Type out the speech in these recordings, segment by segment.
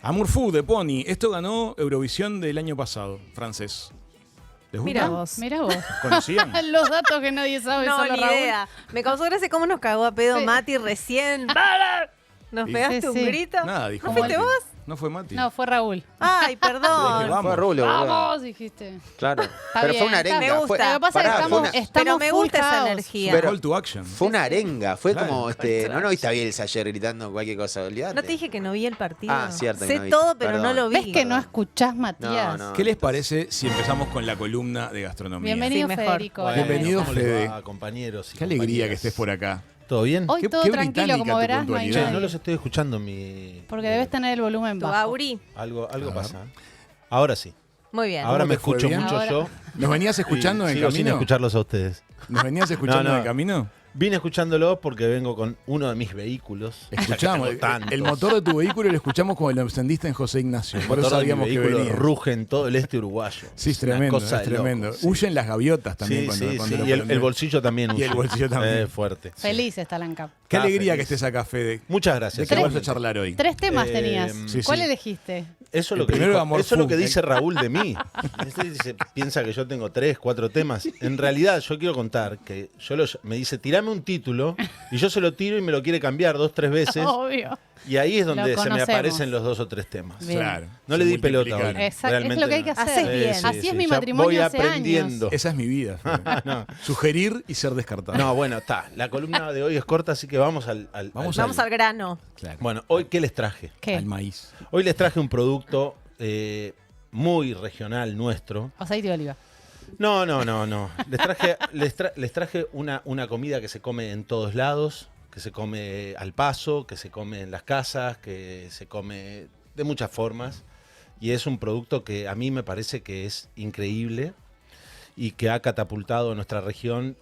Amour Fou de Pony. Esto ganó Eurovisión del año pasado, francés. ¿Les gusta? Mirá vos. ¿Conocían? Los datos que nadie sabe, No, solo ni Raúl. idea. Me causó gracia cómo nos cagó a pedo Sí. Mati recién. ¿Nos Sí. pegaste Sí, un sí. grito? Nada, dijo ¿No fuiste Mati. vos? No fue Mati. No, fue Raúl. Ay, Dije, perdón. vamos. Fue Rulo, boludo. Vamos, dijiste. Claro. Está Pero bien, fue una está- arenga. me gusta. Fue, Lo que pasa es que pará, estamos, fue una, estamos Pero me full gusta esa house. energía. Pero- Call to action. fue una arenga. Fue Claro. como, no viste a Bielsa ayer gritando cualquier cosa. Olvidate. No te dije que no vi el partido. Ah, cierto que Sé no vi. todo, pero Perdón. no lo vi. ¿Ves que no escuchás, Matías? No, no. ¿Qué les parece si empezamos con la columna de gastronomía? Bienvenido, Sí, mejor. Federico. Bueno, Bienvenido, ¿cómo les Fede. va, compañeros y Qué alegría compañeras? que estés por acá. ¿Todo bien? Hoy Qué- todo qué tranquilo, británica como tu verás, no hay puntualidad. Che, nadie. no los estoy escuchando en mi... Porque debes tener el volumen Tu bajo. Auri. Algo A ver. pasa. Ahora sí. Muy bien. Ahora me te fue escucho bien? mucho Ahora- yo. ¿Nos venías escuchando y en el sigo sin camino? escucharlos a ustedes. ¿Nos venías escuchando No, en no. el camino? Vine escuchándolos porque vengo con uno de mis vehículos. Escuchamos. Ya que tengo tantos. El motor de tu vehículo lo escuchamos como lo encendiste en José Ignacio. El Por eso motor de mi sabíamos que vehículo venía. ruge en todo el este uruguayo. Sí, es una tremendo, cosa es de loco, tremendo. sí. Huyen las gaviotas también Sí, cuando, sí, cuando sí. lo Y el prenden. bolsillo también Y huye. el bolsillo también. Fuerte. sí. Feliz está la ANCAP. Qué Ah, alegría que feliz. estés acá, Fede. Muchas ¿De gracias. qué vas a igualmente. charlar hoy? 3 temas tenías. sí, ¿Cuál sí. elegiste? Eso es El lo que primero dijo- Amor eso es lo Fu. que dice Raúl de mí. Este dice, piensa que yo tengo 3, 4 temas. En realidad, yo quiero contar que me dice, tirame un título, y yo se lo tiro y me lo quiere cambiar 2, 3 veces. Obvio. Y ahí es Lo donde se me conocemos. aparecen los 2 o 3 temas. Bien. Claro. No se le di pelota multiplicaron. hoy. Exacto, es Realmente lo que hay que no. hacer. Haces bien. Así es mi Ya matrimonio voy hace aprendiendo. Esa es mi vida, Fede. No. Sugerir y ser descartado. No, bueno, está. La columna de hoy es corta, así que vamos Vamos Vamos al grano. Claro. Bueno, hoy, ¿qué les traje? ¿Qué? Al maíz. Hoy les traje un producto muy regional nuestro. Aceite de oliva. No. Les traje una comida que se come en todos lados, que se come al paso, que se come en las casas, que se come de muchas formas. Y es un producto que a mí me parece que es increíble y que ha catapultado a nuestra región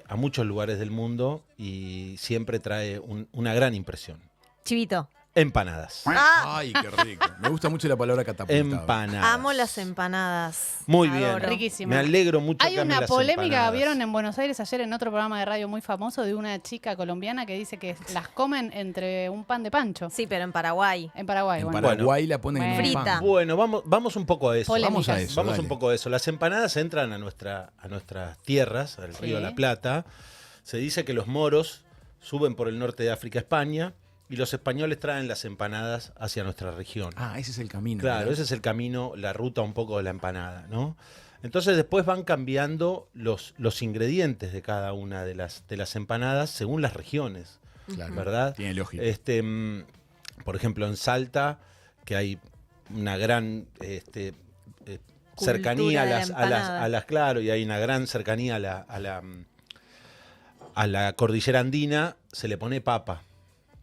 a muchos lugares del mundo y siempre trae una gran impresión. Chivito. Empanadas. Ah, Ay, qué rico. Me gusta mucho la palabra catapultado. Empanadas. amo las empanadas. Muy bien. Adoro. Riquísimo. Me alegro mucho Hay que amen una las polémica, empanadas. vieron en Buenos Aires ayer en otro programa de radio muy famoso de una chica colombiana que dice que las comen entre un pan de pancho. Sí, pero en Paraguay. En Paraguay, En bueno. Paraguay la ponen en un Frita. pan. Bueno, vamos un poco a eso. Polémicas. Vamos a eso. Vamos dale. un poco a eso. Las empanadas entran a nuestras tierras, al Sí. río de la Plata. Se dice que los moros suben por el norte de África a España y los españoles traen las empanadas hacia nuestra región. Ah, ese es el camino. Claro, ¿verdad? ese es el camino, la ruta un poco de la empanada, ¿no? Entonces después van cambiando los ingredientes de cada una de las empanadas según las regiones, Claro. ¿verdad? Tiene lógica. Por ejemplo, en Salta, que hay una gran cercanía de la empanada. claro, y hay una gran cercanía a la cordillera andina, se le pone papa.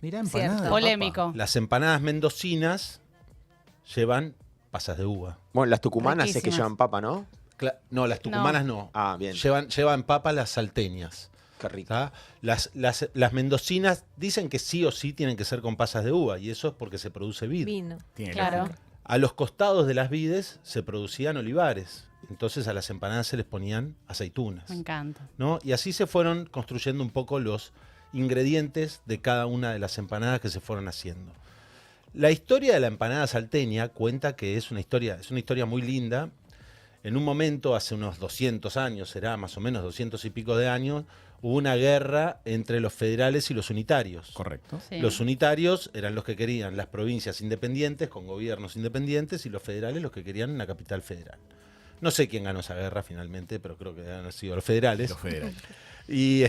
Mirá, Cierto. empanada. Polémico. Las empanadas mendocinas llevan pasas de uva. Bueno, las tucumanas es que Riquísimas. llevan papa, ¿no? No, las tucumanas no. Ah, bien. Llevan papa las salteñas. Qué rico. ¿Tá? Las mendocinas dicen que sí o sí tienen que ser con pasas de uva, y eso es porque se produce vid. Vino. Tiene Claro. lógica. A los costados de las vides se producían olivares, entonces a las empanadas se les ponían aceitunas, Me encanta. ¿no? Y así se fueron construyendo un poco los ingredientes de cada una de las empanadas que se fueron haciendo. La historia de la empanada salteña cuenta que es una historia muy linda. En un momento, hace unos 200 años, será más o menos 200 y pico de años, hubo una guerra entre los federales y los unitarios. Correcto. Sí. Los unitarios eran los que querían las provincias independientes, con gobiernos independientes, y los federales los que querían una capital federal. No sé quién ganó esa guerra finalmente, pero creo que han sido los federales. Los federales. Y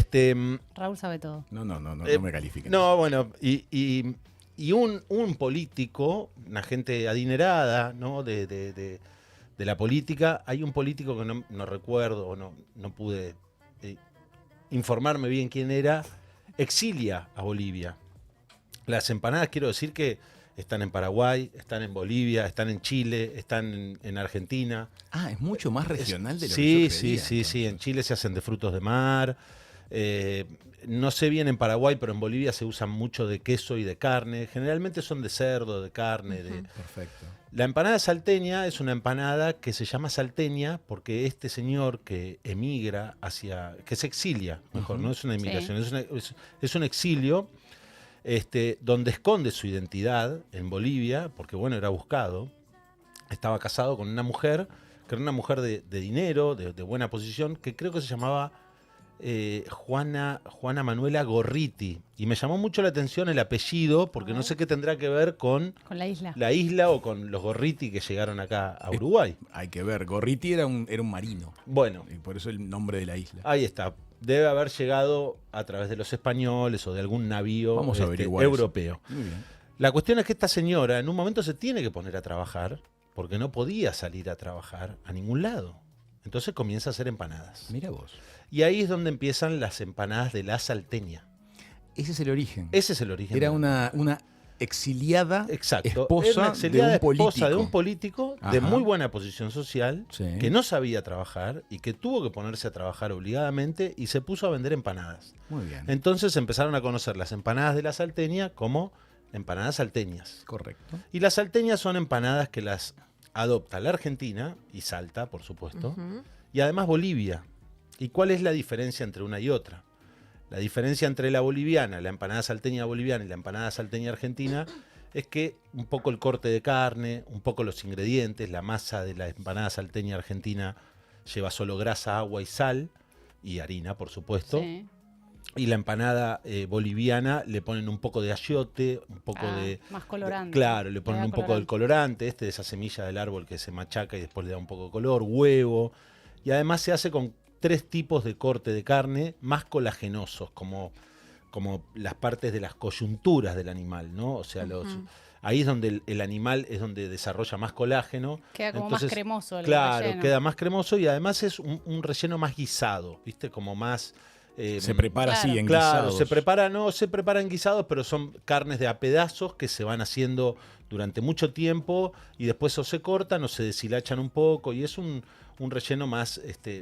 Raúl sabe todo. No Eh, me califiquen. no, bueno, y un político, una gente adinerada, ¿no? de la política, hay un político que no recuerdo, o no pude informarme bien quién era, exilia a Bolivia. Las empanadas, quiero decir que están en Paraguay, están en Bolivia, están en Chile, están en Argentina. Ah, es mucho más regional de lo que Sí, yo creía, sí. entonces. En Chile se hacen de frutos de mar. No sé bien en Paraguay, pero en Bolivia se usan mucho de queso y de carne. Generalmente son de cerdo, de carne. Perfecto. La empanada salteña es una empanada que se llama salteña porque este señor que emigra que se exilia, mejor, no es una emigración, es un exilio, donde esconde su identidad en Bolivia, porque bueno, era buscado. Estaba casado con una mujer, que era una mujer de dinero, de buena posición, que creo que se llamaba Juana Manuela Gorriti. Y me llamó mucho la atención el apellido, porque no sé qué tendrá que ver con la isla. la isla o con los Gorriti que llegaron acá a Uruguay. Hay que ver, Gorriti era un marino. Bueno, Y por eso el nombre de la isla. ahí está. Debe haber llegado a través de los españoles o de algún navío Vamos a averiguar eso. europeo. Muy bien. La cuestión es que esta señora en un momento se tiene que poner a trabajar porque no podía salir a trabajar a ningún lado. Entonces comienza a hacer empanadas. Mira vos. Y ahí es donde empiezan las empanadas de la Salteña. Ese es el origen. Ese es el origen. Era de- una exiliada Exacto. Era esposa una exiliada de un político. esposa de un político de Ajá. muy buena posición social, Sí. que no sabía trabajar y que tuvo que ponerse a trabajar obligadamente y se puso a vender empanadas. Muy bien. Entonces empezaron a conocer las empanadas de la Salteña como empanadas salteñas. Correcto. Y las salteñas son empanadas que las adopta la Argentina y Salta, por supuesto, Ujú. y además Bolivia. ¿Y cuál es la diferencia entre una y otra? La diferencia entre la boliviana, la empanada salteña boliviana y la empanada salteña argentina es que un poco el corte de carne, un poco los ingredientes, la masa de la empanada salteña argentina lleva solo grasa, agua y sal, y harina, por supuesto. Sí. Y la empanada boliviana le ponen un poco de achiote, un poco Ah, de... más colorante. Claro, le ponen da un poco del colorante, de esa semilla del árbol que se machaca y después le da un poco de color, huevo. Y además se hace con 3 tipos de corte de carne más colagenosos, como las partes de las coyunturas del animal, ¿no? O sea, ahí es donde el animal es donde desarrolla más colágeno. Queda como Entonces, más cremoso el Claro, relleno. queda más cremoso y además es un relleno más guisado, ¿viste? Como más... Se prepara Claro. así en Claro, guisados. se preparan guisados, pero son carnes de a pedazos que se van haciendo durante mucho tiempo y después o se cortan o se deshilachan un poco y es un relleno más,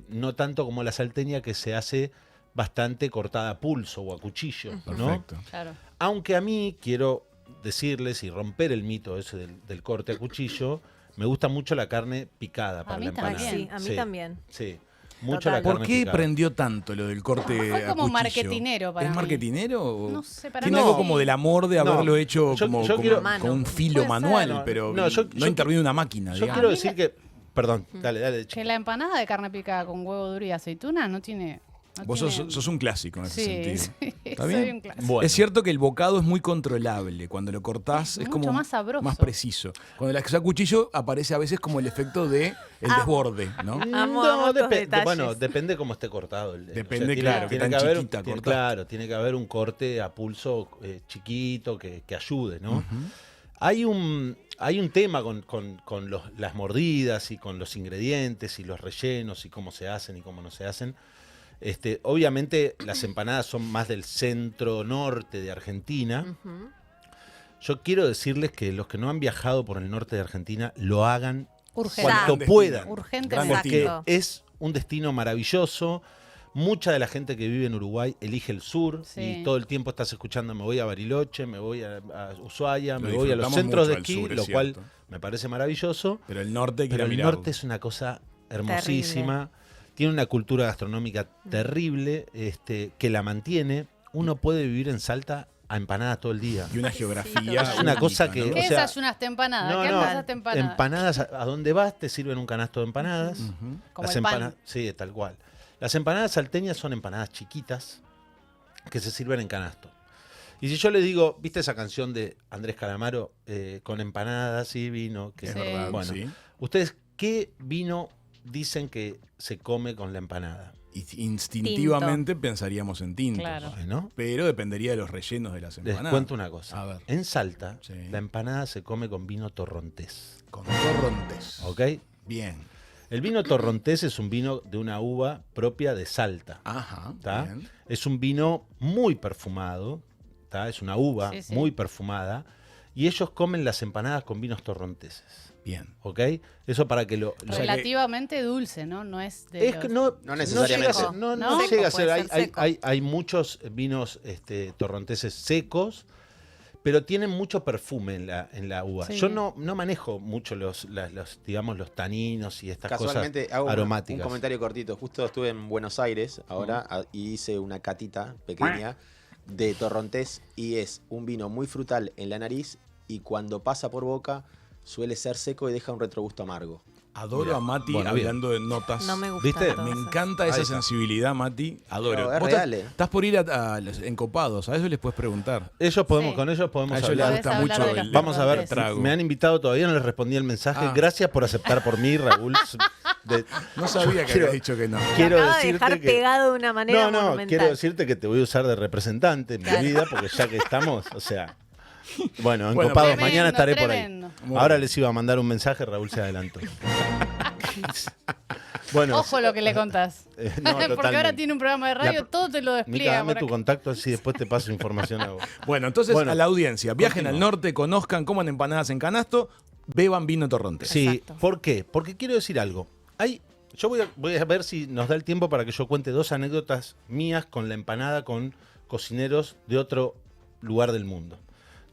no tanto como la salteña que se hace bastante cortada a pulso o a cuchillo, ¿no? Perfecto. Claro. Aunque a mí quiero decirles y romper el mito ese del corte a cuchillo, me gusta mucho la carne picada para mí la empanada. también. Sí, a mí también. Sí, mucho Total. la carne ¿Por qué picada. prendió tanto lo del corte Fue a como cuchillo? marketinero para ¿Es mí. marketinero? O No sé, para tiene mí algo sí. como del amor de haberlo hecho yo como quiero- con un filo Puede manual, ser. pero No, yo no interviene una máquina, Yo digamos. quiero A mí decir que... Perdón, dale. Que la empanada de carne picada con huevo duro y aceituna no tiene... no Vos tiene- sos un clásico en ese Sí, sentido. sí, ¿Está soy bien? un clásico. Bueno. Es cierto que el bocado es muy controlable. Cuando lo cortás es Mucho como más sabroso. más preciso. Cuando la haces a cuchillo aparece a veces como el efecto de el desborde, ¿no? Amo estos detalles. Bueno, depende cómo esté cortado. Depende, claro, qué tan que haber, chiquita cortaste. claro, tiene que haber un corte a pulso chiquito que ayude, ¿no? Hay un tema con las mordidas y con los ingredientes y los rellenos y cómo se hacen y cómo no se hacen. Obviamente las empanadas son más del centro norte de Argentina. Ujú. Yo quiero decirles que los que no han viajado por el norte de Argentina lo hagan Urgente. cuanto Gran puedan. destino. Urgente. Gran Exacto. Porque destino. es un destino maravilloso. Mucha de la gente que vive en Uruguay elige el sur Sí. y todo el tiempo estás escuchando me voy a Bariloche, me voy a Ushuaia, Lo me voy a los disfrutamos centros de mucho al esquí, sur, es lo cual cierto. me parece maravilloso. Pero el norte hay que ir Pero a el mirarlo. norte es una cosa hermosísima, tiene una cultura gastronómica terrible que la mantiene. Uno puede vivir en Salta a empanadas todo el día. Y una geografía. Es una cosa que- ¿Qué o sea, desayunaste empanada? No, ¿Qué no, almorzaste empanada? empanadas, a donde vas te sirven un canasto de empanadas. Ujú. Como Las el pan. empana- Sí, tal cual. Las empanadas salteñas son empanadas chiquitas que se sirven en canasto. Y si yo le digo, ¿viste esa canción de Andrés Calamaro? Con empanadas y vino. Que, Es Sí. verdad, Bueno, sí. ¿ustedes qué vino dicen que se come con la empanada? Y instintivamente pensaríamos en tinto. Claro. Bueno, Pero dependería de los rellenos de las les empanadas. cuento una cosa. A ver. En Salta, Sí. la empanada se come con vino torrontés. Con torrontés. ¿Ok? Bien. El vino torrontés es un vino de una uva propia de Salta. Ajá. ¿Tá? Bien. Es un vino muy perfumado, ¿tá? Es una uva Sí, sí. muy perfumada, y ellos comen las empanadas con vinos torronteses, Bien. ¿ok? Eso para que lo... O sea que- Relativamente dulce, ¿no? No es de Es los- que no, No necesariamente. llega a ser, no ¿No? llega a Seco, ser. puede Hay, ser seco. hay muchos vinos torronteses secos, pero tienen mucho perfume en la uva. Sí. Yo no manejo mucho digamos, los taninos y estas Casualmente cosas hago un aromáticas. comentario cortito. Justo estuve en Buenos Aires ahora y hice una catita pequeña de Torrontés y es un vino muy frutal en la nariz y cuando pasa por boca suele ser seco y deja un retrogusto amargo. Adoro Mirá, a Mati bueno, hablando de notas. No me gusta. ¿Viste? entonces. Me encanta Ahí esa está. sensibilidad, Mati. Adoro. No, es Vos real, estás por ir a los encopados, a eso les puedes preguntar. Con ellos A podemos ellos les hablar. gusta Podés mucho hablar de el los Vamos a ver, Torrontés. trago. me han invitado todavía, no les respondí el mensaje. Ah. Gracias por aceptar por mí, Raúl. No sabía que Quiero- habías dicho que no. Quiero Acaba de decirte dejar que- pegado de una manera No, monumental. quiero decirte que te voy a usar de representante en mi Claro. vida, porque ya que estamos, o sea. Bueno, Bueno, encopados, tremendo, mañana estaré tremendo. por ahí. Muy Ahora bien. les iba a mandar un mensaje, Raúl se adelantó. Bueno, Ojo lo que le contás. no, Porque ahora totalmente. tiene un programa de radio, La- todo te lo Mica, despliega. dame por tu acá. contacto así después te paso información a vos. Bueno, entonces Bueno, a la audiencia, viajen continúa. al norte, conozcan, coman empanadas en canasto, beban vino Torrontés. Sí, Exacto. ¿por qué? Porque quiero decir algo. Yo voy a ver si nos da el tiempo para que yo cuente 2 anécdotas mías con la empanada con cocineros de otro lugar del mundo.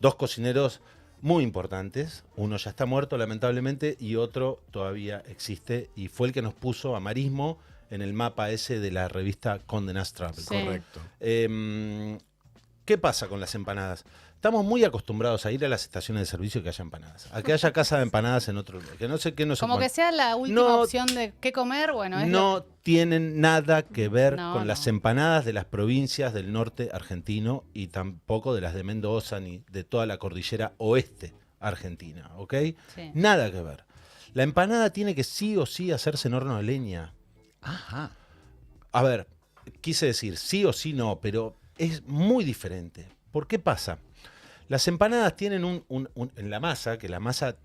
2 cocineros muy importantes. Uno ya está muerto, lamentablemente, y otro todavía existe. Y fue el que nos puso a Marismo en el mapa ese de la revista Condé Nast Travel. Sí. Correcto. ¿Qué pasa con las empanadas? Estamos muy acostumbrados a ir a las estaciones de servicio y que haya empanadas. A que haya casa de empanadas en otro lugar. Que no sé qué no se Como pone. que sea la última No- opción de qué comer, bueno, es No tienen nada que ver No, con no. las empanadas de las provincias del norte argentino y tampoco de las de Mendoza ni de toda la cordillera oeste argentina, ¿ok? Sí. Nada que ver. La empanada tiene que sí o sí hacerse en horno de leña. Ajá. A ver, quise decir sí o sí no, pero es muy diferente. ¿Por qué pasa? Las empanadas tienen en la masa, que la masa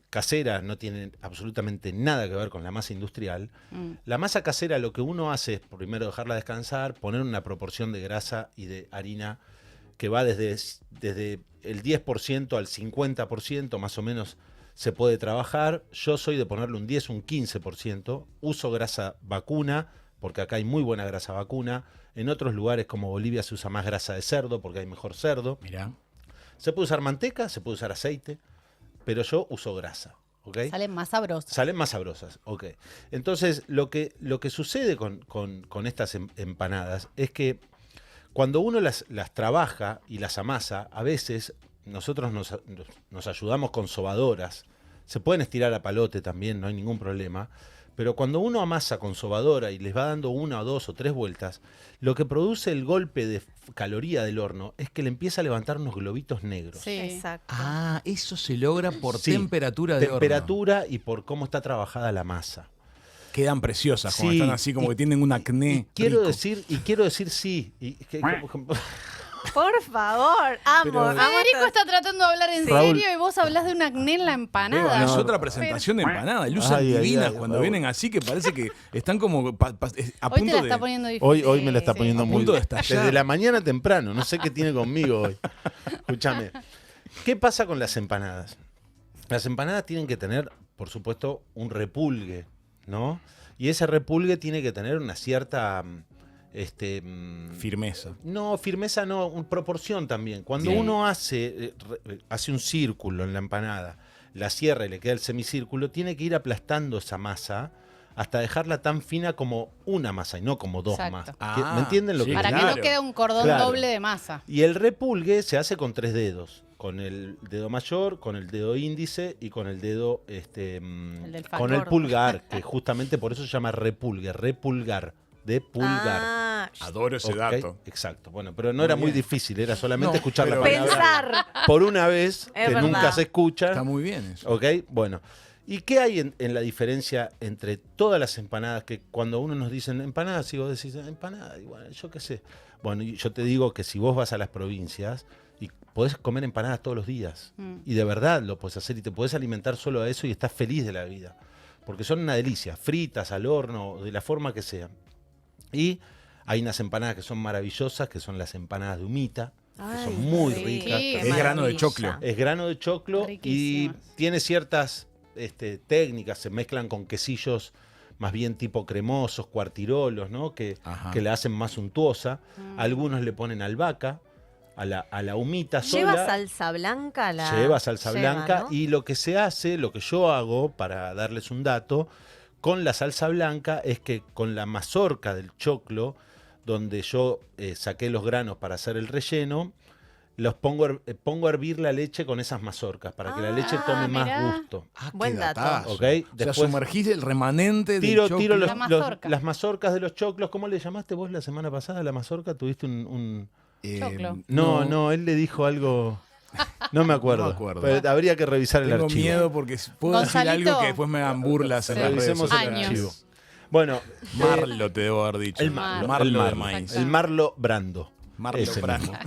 casera no tiene absolutamente nada que ver con la masa industrial. Mm. La masa casera lo que uno hace es primero dejarla descansar, poner una proporción de grasa y de harina que va desde el 10% al 50%, más o menos se puede trabajar. Yo soy de ponerle un 10, un 15%. Uso grasa vacuna, porque acá hay muy buena grasa vacuna. En otros lugares como Bolivia se usa más grasa de cerdo, porque hay mejor cerdo. Mirá. Se puede usar manteca, se puede usar aceite, pero yo uso grasa, ¿ok? Salen más sabrosos. Salen más sabrosas, ok. Entonces, lo que sucede con estas empanadas es que cuando uno las trabaja y las amasa, a veces nosotros nos ayudamos con sobadoras. Se pueden estirar a palote también, no hay ningún problema. Pero cuando uno amasa con sobadora y les va dando 1 o 2 o 3 vueltas, lo que produce el golpe de caloría del horno es que le empieza a levantar unos globitos negros. Sí. Exacto. Ah, eso se logra por Sí, temperatura de horno. Temperatura y por cómo está trabajada la masa. Quedan preciosas, como Sí, están así, como y- que tienen un acné. Y quiero rico. decir sí. Por favor, amo. Pero- amo Federico todo. está tratando de hablar en Raúl. serio y vos hablas de un acné en la Beba, empanada. es No, otra no. presentación de empanada. Lucen Ay, ay, divinas ay, cuando Raúl. vienen así que parece que están como a Hoy te punto la de... está poniendo difícil. Hoy me la está poniendo A muy punto de bien. estallar. Desde la mañana temprano, no sé qué tiene conmigo hoy. Escúchame. ¿Qué pasa con las empanadas? Las empanadas tienen que tener, por supuesto, un repulgue, ¿no? Y ese repulgue tiene que tener una cierta Firmeza. no, firmeza no, proporción también. Cuando Sí. uno hace un círculo en la empanada, la cierra y le queda el semicírculo, tiene que ir aplastando esa masa hasta dejarla tan fina como una masa y no como 2 Exacto. masas. Ah, ¿Me entienden lo sí, que Para digo? que Claro. no quede un cordón Claro. doble de masa. Y el repulgue se hace con 3 dedos. Con el dedo mayor, con el dedo índice y con el dedo del con el gordo. pulgar, que justamente por eso se llama repulgue, repulgar, de pulgar. Ah, Adoro ese Ok, dato. Exacto. Bueno, pero no era muy bien. difícil, era solamente No, escuchar la pero- palabra pensar. por una vez, Es que verdad. nunca se escucha. Está muy bien eso. Ok, bueno. ¿Y qué hay en la diferencia entre todas las empanadas? Que cuando uno nos dicen empanadas, y vos decís empanada, y bueno, yo qué sé. Bueno, y yo te digo que si vos vas a las provincias y podés comer empanadas todos los días, Mm. y de verdad lo podés hacer y te podés alimentar solo a eso y estás feliz de la vida. Porque son una delicia, fritas, al horno, de la forma que sea. Y hay unas empanadas que son maravillosas, que son las empanadas de humita, que Ay, son muy sí, ricas. qué Es grano de maravilla. choclo. Es grano de choclo y Riquísimas. tiene ciertas técnicas, se mezclan con quesillos más bien tipo cremosos, cuartirolos, ¿no? Que Ajá. la hacen más suntuosa. Mm. Algunos le ponen albahaca, a la humita ¿Lleva sola. salsa blanca? Lleva salsa Lleva, blanca ¿no? y lo que se hace, lo que yo hago, para darles un dato, con la salsa blanca es que con la mazorca del choclo donde yo saqué los granos para hacer el relleno, los pongo a hervir la leche con esas mazorcas para que la leche tome mirá. más gusto. Buen qué dato. datazo. ¿Ok? O sea, Después sumergís el remanente tiro del choclo. La mazorca. las mazorcas de los choclos. ¿Cómo le llamaste vos la semana pasada a la mazorca? ¿Tuviste un...? Choclo. No, él le dijo algo... No me acuerdo. No me acuerdo. Pero habría que revisar el Tengo archivo. miedo porque puedo decir Gonzalito. algo que después me dan burlas en Sí. las redes Revisemos el sociales. Años. archivo. Bueno, Marlo te debo haber dicho. el Marlo. Marlo el de Marlo. Mainz. Exacto. El Marlo Brando. Marlo Ese Brando. mismo.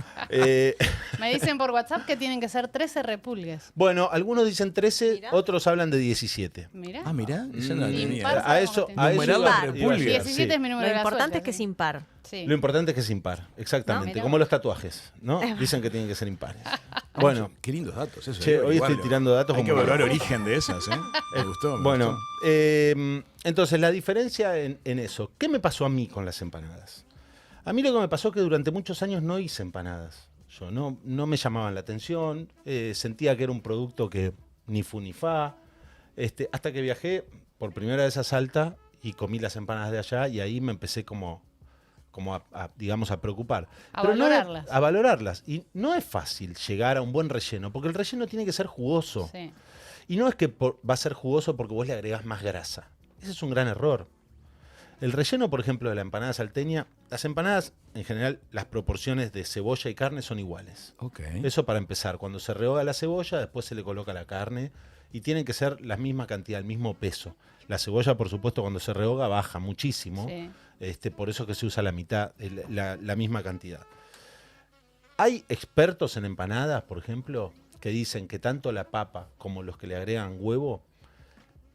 Me dicen por WhatsApp que tienen que ser 13 repulgues. Bueno, algunos dicen 13, Mira. otros hablan de 17. Mirá. Ah, mirá, esa no la tenía. Impar. A eso Numerar iba- las iba a repulgas. llegar, 17 es sí. mi número Lo de la importante suerte, es que es sí. impar. Sí. Lo importante es que es impar, exactamente. Mirá Como vos. los tatuajes, ¿no? Dicen que tienen que ser impares. Bueno, Qué lindos datos eso. che, hay que hoy estoy averiguarlo. tirando datos Hay que como evaluar el loco. origen de esas, ¿eh? Me gustó. me Bueno, gustó. entonces la diferencia en eso. ¿Qué me pasó a mí con las empanadas? A mí lo que me pasó es que durante muchos años no hice empanadas. Yo no me llamaban la atención, sentía que era un producto que ni fu ni fa. Hasta que viajé por primera vez a Salta y comí las empanadas de allá y ahí me empecé como digamos, a preocupar. A Pero no era- valorarlas. a valorarlas. Y no es fácil llegar a un buen relleno, porque el relleno tiene que ser jugoso. Sí. Y no es que va a ser jugoso porque vos le agregás más grasa. Ese es un gran error. El relleno, por ejemplo, de la empanada salteña, las empanadas, en general, las proporciones de cebolla y carne son iguales. Ok. Eso para empezar. Cuando se rehoga la cebolla, después se le coloca la carne y tienen que ser la misma cantidad, el mismo peso. La cebolla, por supuesto, cuando se rehoga baja muchísimo. Sí. Por eso que se usa la mitad, la misma cantidad. Hay expertos en empanadas, por ejemplo, que dicen que tanto la papa como los que le agregan huevo,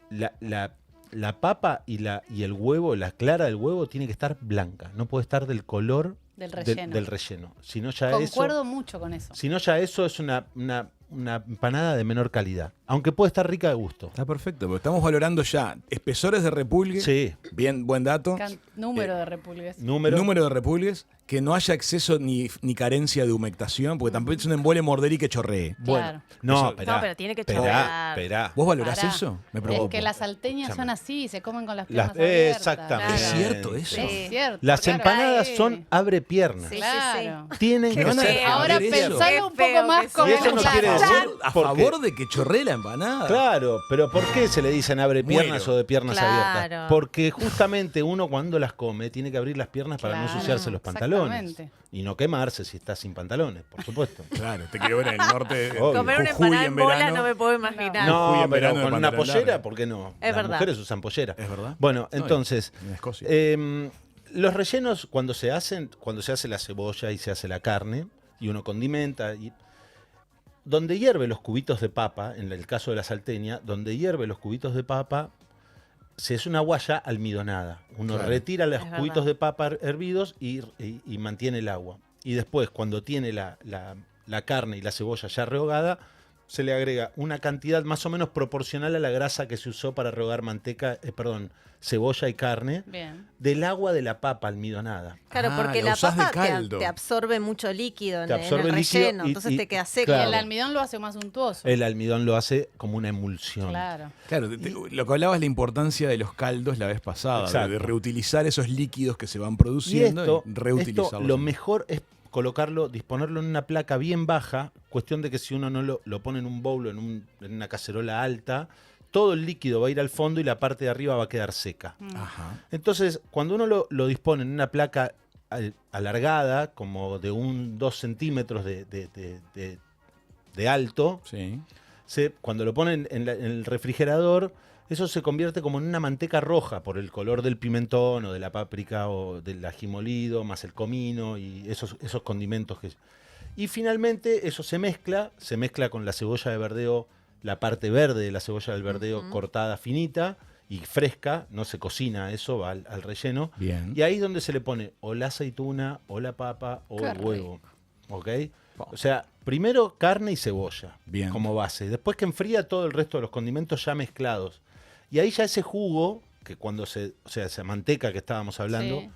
la papa y el huevo, la clara del huevo, tiene que estar blanca. No puede estar del color Del relleno. del relleno. Si no, ya Concuerdo eso, mucho con eso. si no, ya eso es una empanada de menor calidad. Aunque puede estar rica de gusto. Está perfecto, porque estamos valorando ya espesores de repulgue. Sí. Bien, buen dato. Número de repulgues. Número de repulgues. Que no haya exceso ni carencia de humectación, porque tampoco es un embole morder y que chorree. Claro. No, Eso- esperá. No, pero tiene que Esperá, chorrear. esperá. ¿Vos valorás Pará. eso? Me Es preocupo. que las salteñas son Escúchame. así, se comen con las piernas Las- abiertas. exactamente. ¿Es cierto eso? Sí. Es cierto. Las claro. empanadas Ay. son abre piernas. Sí, Claro. Tienen Qué que van a- ser. feo. Ahora abrir eso. pensalo un Qué feo poco más que como Y eso no claro. quiere decir a porque- favor de que chorree la empanada. Claro, pero ¿por qué se le dicen abre piernas Muero. o de piernas Claro. abiertas? Porque justamente uno cuando las come tiene que abrir las piernas para no Claro, ensuciarse los pantalones. exactamente. Y no quemarse si está sin pantalones, por supuesto. Claro, te quiero ver en el norte. Obvio. Comer una Jujuy empanada en en bola verano. no me puedo imaginar. No, Jujuy en pero verano de con una pantalón pollera, largo. ¿por qué no? Es Las verdad. mujeres usan pollera. ¿Es verdad? Bueno, No, entonces, en Escocia. los rellenos cuando se hace la cebolla y se hace la carne y uno condimenta donde hierve los cubitos de papa, en el caso de la salteña, donde hierve los cubitos de papa se hace una agua ya almidonada. Uno Claro. retira los Es cubitos verdad. de papa hervidos y mantiene el agua. Y después, cuando tiene la carne y la cebolla ya rehogada, se le agrega una cantidad más o menos proporcional a la grasa que se usó para rehogar cebolla y carne Bien. del agua de la papa almidonada. Claro, Ah, porque la la usás de papa caldo. te absorbe mucho líquido en, Te absorbe en el líquido relleno, y- entonces y- te queda seco. claro. El almidón lo hace más untuoso. El almidón lo hace como una emulsión. Claro. Claro, lo que hablabas es la importancia de los caldos la vez pasada, Exacto. de reutilizar esos líquidos que se van Y produciendo y, esto reutilizarlos. lo mejor es disponerlo en una placa bien baja, cuestión de que si uno no lo pone en un bowl o en una cacerola alta, todo el líquido va a ir al fondo y la parte de arriba va a quedar seca. Ajá. Entonces, cuando uno lo dispone en una placa alargada, como de 2 centímetros de alto, Sí. cuando lo ponen en el refrigerador, eso se convierte como en una manteca roja por el color del pimentón o de la páprica o del ají molido, más el comino y esos condimentos Y finalmente eso se mezcla con la cebolla de verdeo, la parte verde de la cebolla del verdeo cortada finita y fresca, no se cocina, eso va al relleno. Bien. Y ahí es donde se le pone o la aceituna, o la papa, o Qué el huevo. ¿Ok? Po. O sea, primero carne y cebolla Bien. como base. Después que enfría todo el resto de los condimentos ya mezclados. Y ahí ya ese jugo, que cuando esa manteca que estábamos hablando, Sí.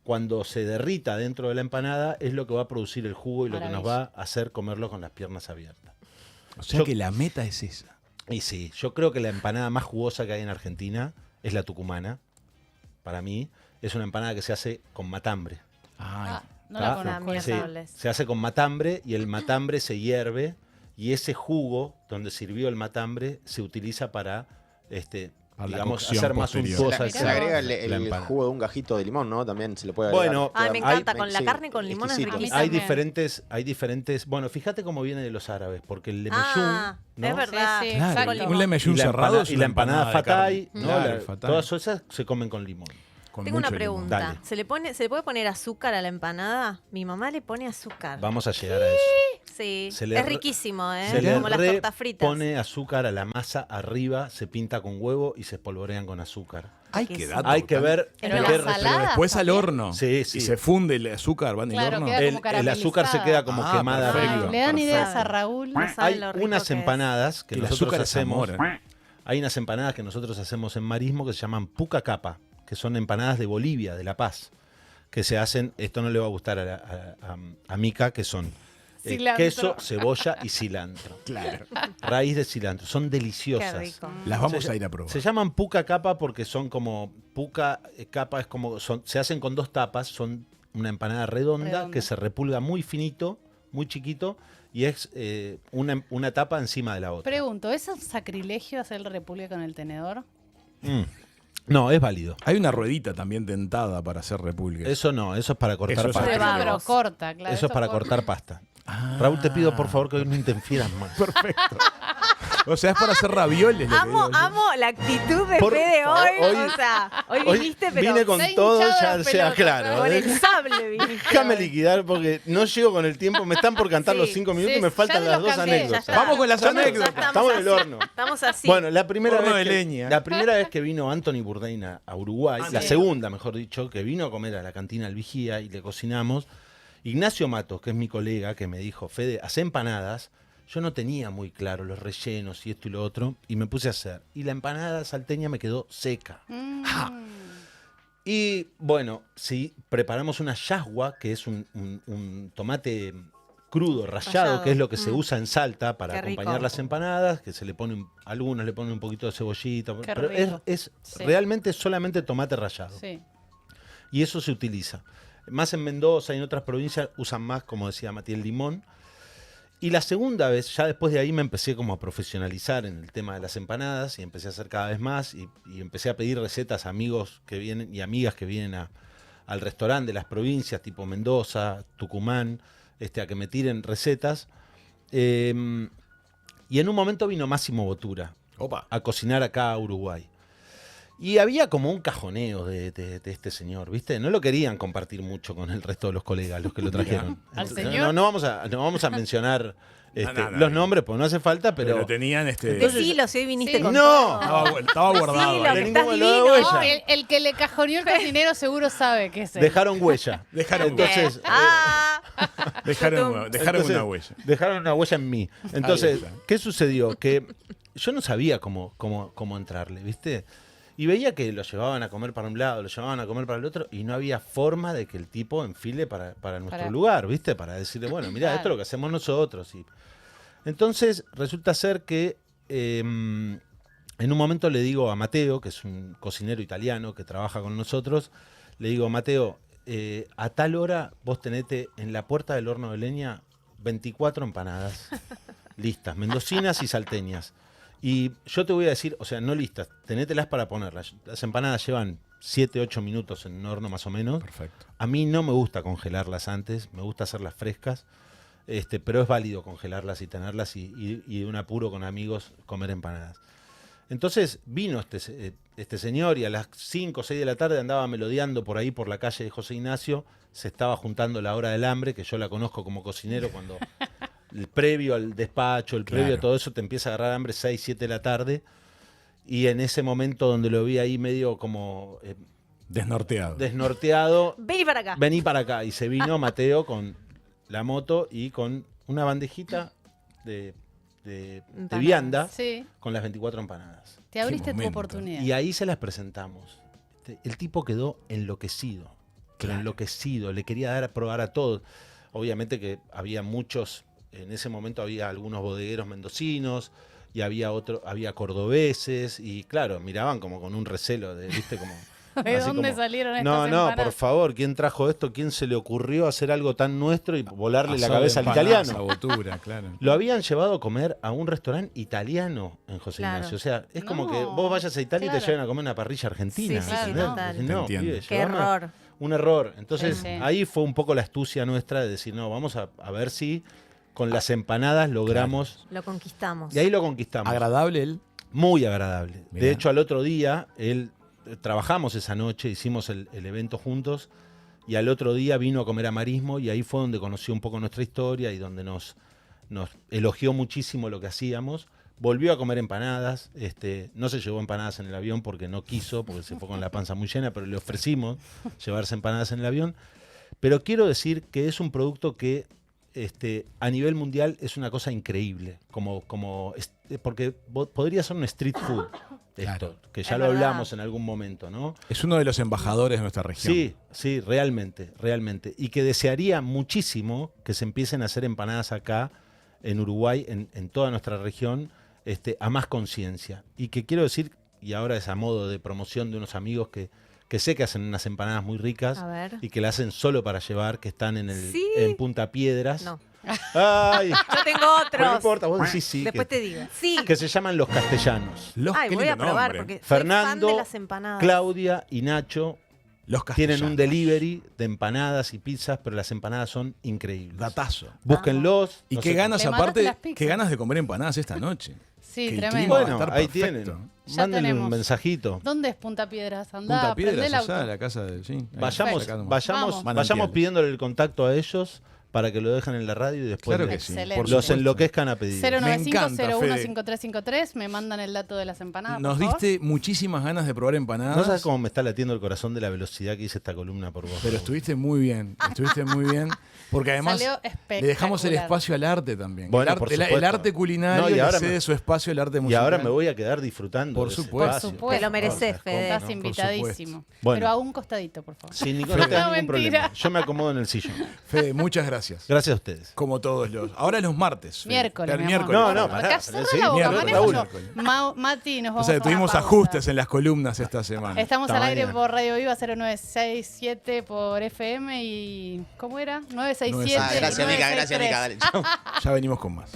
cuando se derrita dentro de la empanada, es lo que va a producir el jugo y lo que nos Maravilla. va a hacer comerlo con las piernas abiertas. O sea Yo- que la meta es esa. Y sí, yo creo que la empanada más jugosa que hay en Argentina es la tucumana. Para mí, es una empanada que se hace con matambre. Ay, No la ¿tá? conozco. Una Sí, mierda. se hace con matambre y el matambre se hierve y ese jugo donde sirvió el matambre se utiliza para, Para la digamos, cocción hacer más posterior. suntuosa Mirá Se le agrega la el empanada. jugo de un gajito de limón, ¿no? También se le puede agregar. Bueno, Ay, me Queda- encanta, con la carne con limón es exquisito. riquísimo. hay También. diferentes, bueno, fíjate cómo viene de los árabes, porque el lemeyún, Ah, ¿no? es verdad. Sí, sí, Claro, exacto. Con limón. un lemeyún Y la cerrado es y una la empanada de fatay, carne. ¿no? Claro, fatay. Todas esas se comen con limón. Con Tengo una mucho limón. pregunta. Dale. ¿Se le puede poner azúcar a la empanada? Mi mamá le pone azúcar. Vamos a llegar a eso. Sí, Se le es re- riquísimo, ¿eh? Se le Como las tortas fritas. pone azúcar a la masa arriba, se pinta con huevo y se espolvorean con azúcar. Ay, Qué qué sí. dato. Hay que ver Pero qué la recibe. salada- Pero después al también. horno. Sí, sí. Y se funde el azúcar, va en el Claro, horno. queda como El azúcar se queda como Ah, quemada perfecto. arriba. Le dan Perfecto. ideas a Raúl. No saben Hay lo rico unas que es. empanadas que Que el nosotros azúcar es hacemos. amor. Hay unas empanadas que nosotros hacemos en Marismo que se llaman puca capa, que son empanadas de Bolivia, de La Paz, que se hacen, esto no le va a gustar a Mica, que son Cilantro. queso, cebolla y cilantro. Claro. Raíz de cilantro. Son Qué deliciosas. rico. Las vamos Se- a ir a probar. Se llaman puca capa porque son como puca capa, es como se hacen con dos tapas, son una empanada redonda, Redonda. que se repulga muy finito, muy chiquito y es una tapa encima de la otra. Pregunto, ¿es un sacrilegio hacer el repulgue con el tenedor? Mm. No, es válido. Hay una ruedita también dentada para hacer repulgue. Eso no, eso es para cortar Eso es pasta. de Eso, pero vagos. corta, claro. Eso es para corta. cortar pasta. Ah. Raúl, te pido por favor que hoy no interfieras más. Perfecto. O sea, es para hacer ravioles. lo que Amo, digo yo. amo la actitud de Por Fede favor, hoy. hoy- O sea, hoy Hoy viniste, pero vine con se ha todo, hinchado ya la sea pelota, claro. con el sable viniste. Déjame hoy. liquidar porque no llego con el tiempo. Me están por cantar Sí, los 5 minutos sí, y me faltan ya las lo dos cambié, ya anécdotas. está. Vamos con las Ya no- anécdotas. Estamos en el así, horno. Estamos así. Bueno, la primera, Horno vez de que, leña. la primera vez que vino Anthony Bourdain a Uruguay, Ah, la sí. segunda, mejor dicho, que vino a comer a la cantina El Vigía y le cocinamos, Ignacio Matos, que es mi colega, que me dijo, Fede, haz empanadas. Yo no tenía muy claro los rellenos y esto y lo otro, y me puse a hacer. Y la empanada salteña me quedó seca. Mm. Y bueno, sí, preparamos una yagua, que es un tomate crudo, rallado, Rallado. que es lo que se Mm. usa en Salta para Qué rico. acompañar las empanadas, que se le pone, algunos le ponen un poquito de cebollita, Qué pero rico. es Sí. realmente solamente tomate rallado. Sí. Y eso se utiliza. Más en Mendoza y en otras provincias usan más, como decía Matías, el limón. Y la segunda vez, ya después de ahí me empecé como a profesionalizar en el tema de las empanadas y empecé a hacer cada vez más y empecé a pedir recetas a amigos que vienen y amigas que vienen al restaurante de las provincias, tipo Mendoza, Tucumán, a que me tiren recetas. Y en un momento vino Máximo Bottura Opa. a cocinar acá a Uruguay. Y había como un cajoneo de este señor, ¿viste? No lo querían compartir mucho con el resto de los colegas, los que lo trajeron. ¿Al Entonces, señor? No vamos a mencionar no, los nombres, pues no hace falta, pero... tenían Decilo, si hoy viniste Sí. con ¡No! todo. Estaba guardado. Decilo, ahí. que De estás ningún lado de divino. huella. El que le cajoneó el cocinero seguro sabe que es él. Dejaron huella. Dejaron Entonces, Dejaron Entonces, una huella. Dejaron una huella en mí. Entonces, está. ¿qué sucedió? Que yo no sabía cómo entrarle, ¿viste? Y veía que lo llevaban a comer para un lado, lo llevaban a comer para el otro, y no había forma de que el tipo enfile para nuestro Para- lugar, ¿viste? Para decirle, bueno, mira, esto es Claro. lo que hacemos nosotros. Y... Entonces, resulta ser que en un momento le digo a Mateo, que es un cocinero italiano que trabaja con nosotros, le digo, Mateo, a tal hora vos tenete en la puerta del horno de leña 24 empanadas listas, mendocinas y salteñas. Y yo te voy a decir, o sea, no listas, tenételas para ponerlas. Las empanadas llevan 7, 8 minutos en un horno más o menos. Perfecto. A mí no me gusta congelarlas antes, me gusta hacerlas frescas, pero es válido congelarlas y tenerlas y de un apuro con amigos comer empanadas. Entonces vino este señor y a las 5 o 6 de la tarde andaba melodeando por ahí por la calle de José Ignacio, se estaba juntando la hora del hambre, que yo la conozco como cocinero cuando el previo al despacho, el previo Claro. a todo eso te empieza a agarrar hambre 6, 7 de la tarde y en ese momento donde lo vi ahí medio como Desnorteado. desnorteado, Vení para acá. vení para acá. Y se vino Mateo con la moto y con una bandejita de Empanadas. vianda Sí, con las 24 empanadas. te abriste tu momento. oportunidad. Y ahí se las presentamos. El tipo quedó enloquecido. Pero Claro. enloquecido. Le quería dar a probar a todos. Obviamente que había muchos, en ese momento había algunos bodegueros mendocinos y había cordobeses y claro, miraban como con un recelo de, ¿viste? Como ¿De Así dónde como, salieron estas no, empanadas? por favor, ¿quién trajo esto? ¿Quién se le ocurrió hacer algo tan nuestro y volarle la Asado de cabeza al empanadas, italiano? sabotura, claro. Lo habían llevado a comer a un restaurante italiano en José Claro. Ignacio. O sea, es como No, que vos vayas a Italia y claro. te lleven a comer una parrilla argentina. Sí, sí, ¿entendés? total. Decís, Te no, entiendo. pibe, Qué llevame error. un error. Entonces, Sí, sí. ahí fue un poco la astucia nuestra de decir, no, vamos a ver si con las empanadas logramos. Lo conquistamos. Y ahí lo conquistamos. Agradable él. Muy agradable. Mirá. De hecho, al otro día, trabajamos esa noche, hicimos el evento juntos, y al otro día vino a comer a Marismo, y ahí fue donde conoció un poco nuestra historia y donde nos elogió muchísimo lo que hacíamos. Volvió a comer empanadas, no se llevó empanadas en el avión porque no quiso, porque se fue con la panza muy llena, pero le ofrecimos llevarse empanadas en el avión. Pero quiero decir que es un producto que a nivel mundial es una cosa increíble, porque podría ser un street food, Claro. que ya Es lo verdad. hablamos en algún momento, ¿no? Es uno de los embajadores de nuestra región. Sí, sí, realmente, realmente. Y que desearía muchísimo que se empiecen a hacer empanadas acá, en Uruguay, en toda nuestra región, a más conciencia. Y que quiero decir, y ahora es a modo de promoción de unos amigos que sé que hacen unas empanadas muy ricas A ver. y que la hacen solo para llevar, que están Sí. en Punta Piedras. No. Ay, Yo tengo otros. pero no importa, vos decís sí. Después te digo. Sí. Que se llaman Los Castellanos. Ay, Qué voy a lindo probar nombre. porque soy Fernando, fan de las empanadas. Claudia y Nacho Los tienen un castellanos. delivery de empanadas y pizzas, pero las empanadas son increíbles. Datazo. Búsquenlos. Y no qué sé ganas, Le mandaste aparte, las pizzas. qué ganas de comer empanadas esta noche. Sí, Que el tremendo. clima va a Bueno, estar ahí perfecto. tienen. Ya Mándenle un tenemos. mensajito. ¿Dónde es Punta Piedras? Andá, Punta prendé Piedras, el auto. allá, la casa de... Sí, ahí, Vayamos, acá nomás. vayamos Manantiales. pidiéndole el contacto a ellos para que lo dejen en la radio y después Claro que les- sí. Excelente. por los supuesto. enloquezcan a pedir. 095-015353, me mandan el dato de las empanadas. Nos por favor. diste muchísimas ganas de probar empanadas. No sabes cómo me está latiendo el corazón de la velocidad que hice esta columna por vos. Pero estuviste muy bien. Estuviste muy bien. Porque además Salió le dejamos el espectacular. espacio al arte también. Bueno, el, arte, por el supuesto. arte culinario No, y le ahora cede me- su espacio al arte Y musical. ahora me voy a quedar disfrutando. Por de ese supuesto. espacio. Por supuesto. Te lo mereces, Fede. Estás Por invitadísimo. Bueno. Pero a un costadito, por favor. Sin ningún, no tengo No, ningún mentira. problema. Yo me acomodo en el sillón. Fede, muchas gracias. Gracias a ustedes. Como todos los. Ahora los martes. Fede. Miércoles, El mi amor. miércoles. No, no, Acá pará, cerrá sí, la boca, miércoles, manejo yo. miércoles. Mati, nos O vamos sea, a una tuvimos pausa. ajustes en las columnas esta semana. Estamos al aire Tamaña. por Radio Viva 0967 por FM y... ¿Cómo era? 967. Ah, gracias, Mica, gracias, 963. Mica. Dale, chau. Ya venimos con más.